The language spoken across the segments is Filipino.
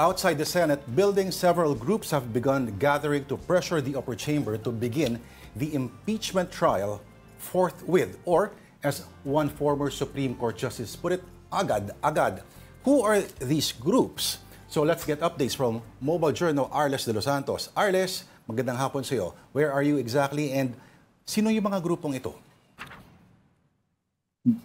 Outside the Senate building, several groups have begun gathering to pressure the upper chamber to begin the impeachment trial forthwith, or as one former Supreme Court justice put it, agad-agad. Who are these groups? So let's get updates from Mobile Journal, Arles de los Santos. Arles, magandang hapon sa iyo. Where are you exactly and sino yung mga grupong ito?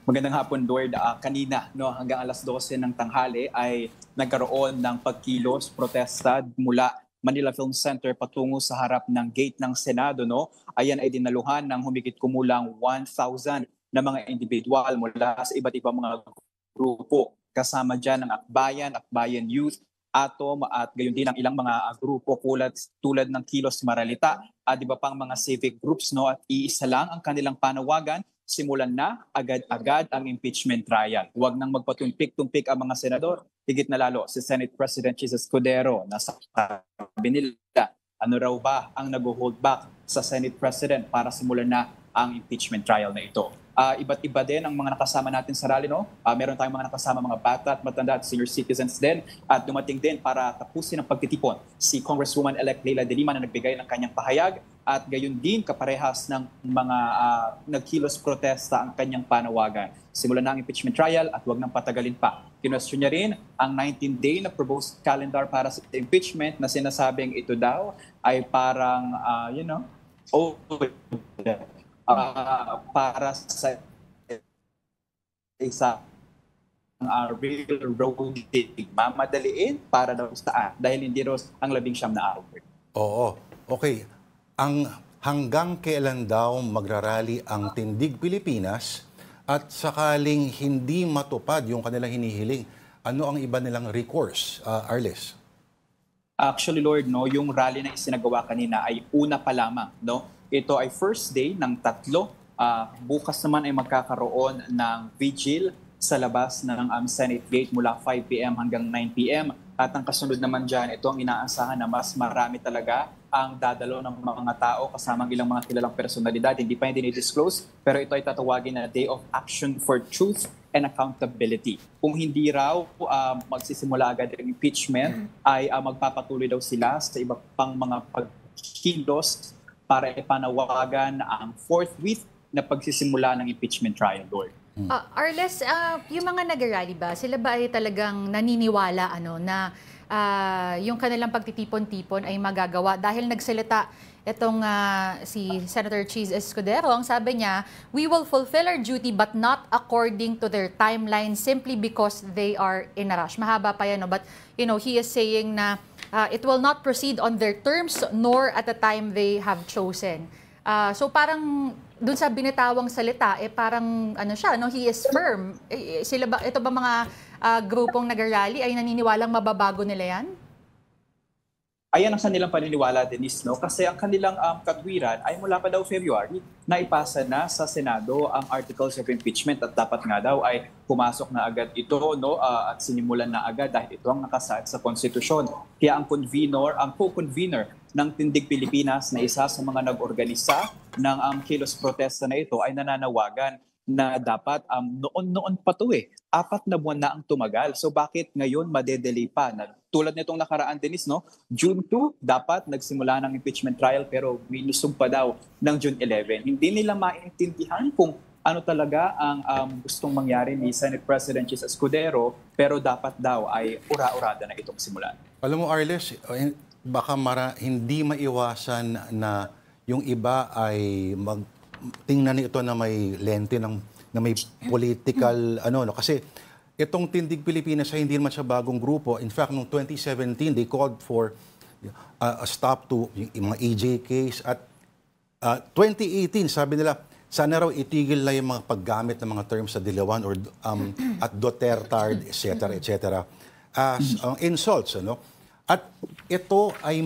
Magandang hapon, Lord. Kanina, hanggang alas 12 ng tanghali ay nagkaroon ng pagkilos, protesta mula Manila Film Center patungo sa harap ng gate ng Senado. Ayan ay dinaluhan ng humigit kumulang 1,000 na mga individual mula sa iba't ibang mga grupo. Kasama dyan ang Akbayan Youth, Atom at gayon din ang ilang mga grupo tulad ng Kilos Maralita at iba pang mga civic groups. At iisa lang ang kanilang panawagan, simulan na agad-agad ang impeachment trial. Huwag nang magpatumpik-tumpik ang mga senador, higit na lalo si Senate President Chis Escudero na sabi nila, ano raw ba ang nag-hold back sa Senate President para simulan na ang impeachment trial na ito. Iba't iba din ang mga nakasama natin sa rally. Meron tayong mga nakasama mga bata at matanda at senior citizens din. At dumating din para tapusin ang pagtitipon si Congresswoman-elect Leila de Lima na nagbigay ng kanyang pahayag. At gayon din kaparehas ng mga nagkilos protesta ang kanyang panawagan. Simulan na ang impeachment trial at huwag nang patagalin pa. Kinwestiyon niya rin ang 19-day na proposed calendar para sa impeachment na sinasabing ito daw ay parang, para sa isang railroading, mamadaliin para daw saan dahil hindi raw ang 19 na araw. Oo, okay. Hanggang kailan daw magrarally ang Tindig Pilipinas at sakaling hindi matupad yung kanilang hinihiling, ano ang iba nilang recourse, Arles? Actually, Lord, yung rally na isinagawa kanina ay una pa lamang. Ito ay first day ng 3. Bukas naman ay magkakaroon ng vigil sa labas ng Senate Gate mula 5 p.m. hanggang 9 p.m. At ang kasunod naman dyan, ito ang inaasahan na mas marami talaga ang dadalo ng mga tao kasama ang ilang mga kilalang personalidad. Hindi pa hindi disclose pero ito ay tatawagin na Day of Action for Truth and Accountability. Kung hindi raw magsisimula agad ang impeachment, ay magpapatuloy daw sila sa iba pang mga pagkilos para ipanawagan ang forthwith na pagsisimula ng impeachment trial, Lord. Arles, yung mga nag-rally ba, sila ba ay talagang naniniwala na yung kanilang pagtitipon-tipon ay magagawa? Dahil nagsalita itong si Senator Chis Escudero, ang sabi niya, we will fulfill our duty but not according to their timeline simply because they are in a rush. Mahaba pa yan, but he is saying na it will not proceed on their terms nor at the time they have chosen. So parang dun sa binitawang salita, parang he is firm. Ito ba mga grupong nag-rally ay naniniwalang mababago nila yan? Ayan ang kanilang paniniwala, Denise, kasi ang kanilang katwiran ay mula pa daw February na ipasa na sa Senado ang Articles of Impeachment at dapat nga daw ay pumasok na agad ito at sinimulan na agad dahil ito ang nakasaad sa konstitusyon. Kaya ang co-convener ng Tindig Pilipinas na isa sa mga nag-organisa ng kilos protesta na ito ay nananawagan na dapat noon pa to 4 na buwan na ang tumagal. So bakit ngayon madedelay pa? Tulad nitong nakaraan, Denise, June 2 dapat nagsimula ng impeachment trial pero winusog pa daw ng June 11. Hindi nila maintindihan kung ano talaga ang gustong mangyari ni Senate President Chis Escudero pero dapat daw ay ura-urada na itong simulan. Alam mo, Arles, baka hindi maiwasan na yung iba ay tingnan ito na may lente na may political kasi itong Tindig Pilipinas ay hindi naman siya bagong grupo. In fact, noong 2017 they called for a stop to yung mga AJ case at 2018 sabi nila sana raw itigil na yung mga paggamit ng mga terms sa Dilawan or at Duterte, etc. as insults, At ito ay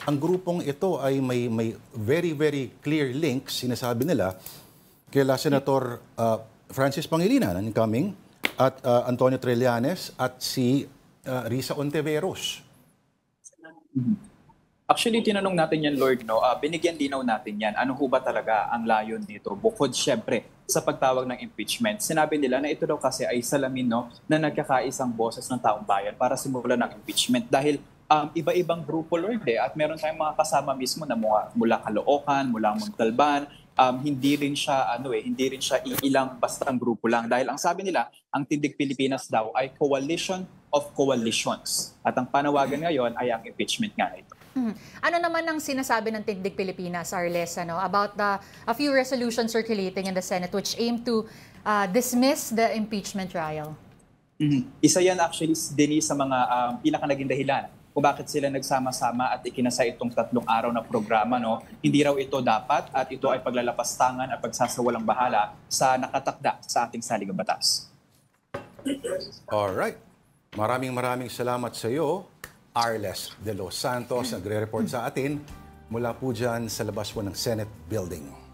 ang grupong ito ay may very, very clear links, sinasabi nila, kila Senator Francis Pangilinan, incoming, at Antonio Trillanes, at si Risa Ontiveros. Actually, tinanong natin yan, Lord, no? Binigyan linaw natin yan. Ano ho ba talaga ang layon dito? Bukod, syempre, sa pagtawag ng impeachment. Sinabi nila na ito daw kasi ay salamin, no, na nagkakaisang boses ng taong bayan para simulan ng impeachment. Dahil iba-ibang grupo, Lord, at meron tayong mga kasama mismo na mula Caloocan, mula Montalban. Hindi rin siya hindi rin siya iilang bastang grupo lang, dahil ang sabi nila, ang Tindig Pilipinas daw ay coalition of coalitions. At ang panawagan ngayon ay ang impeachment nga ito. Ano naman ang sinasabi ng Tindig Pilipinas, Arles, about a few resolutions circulating in the Senate which aim to dismiss the impeachment trial? Isa yan actually din sa mga pinaka-naging dahilan kung bakit sila nagsama-sama at ikinasa itong 3 araw na programa. No? Hindi raw ito dapat at ito ay paglalapastangan at pagsasawalang bahala sa nakatakda sa ating saligang batas. Alright. Maraming salamat sa iyo, Arles de los Santos, nagre-report sa atin mula po dyan sa labas po ng Senate Building.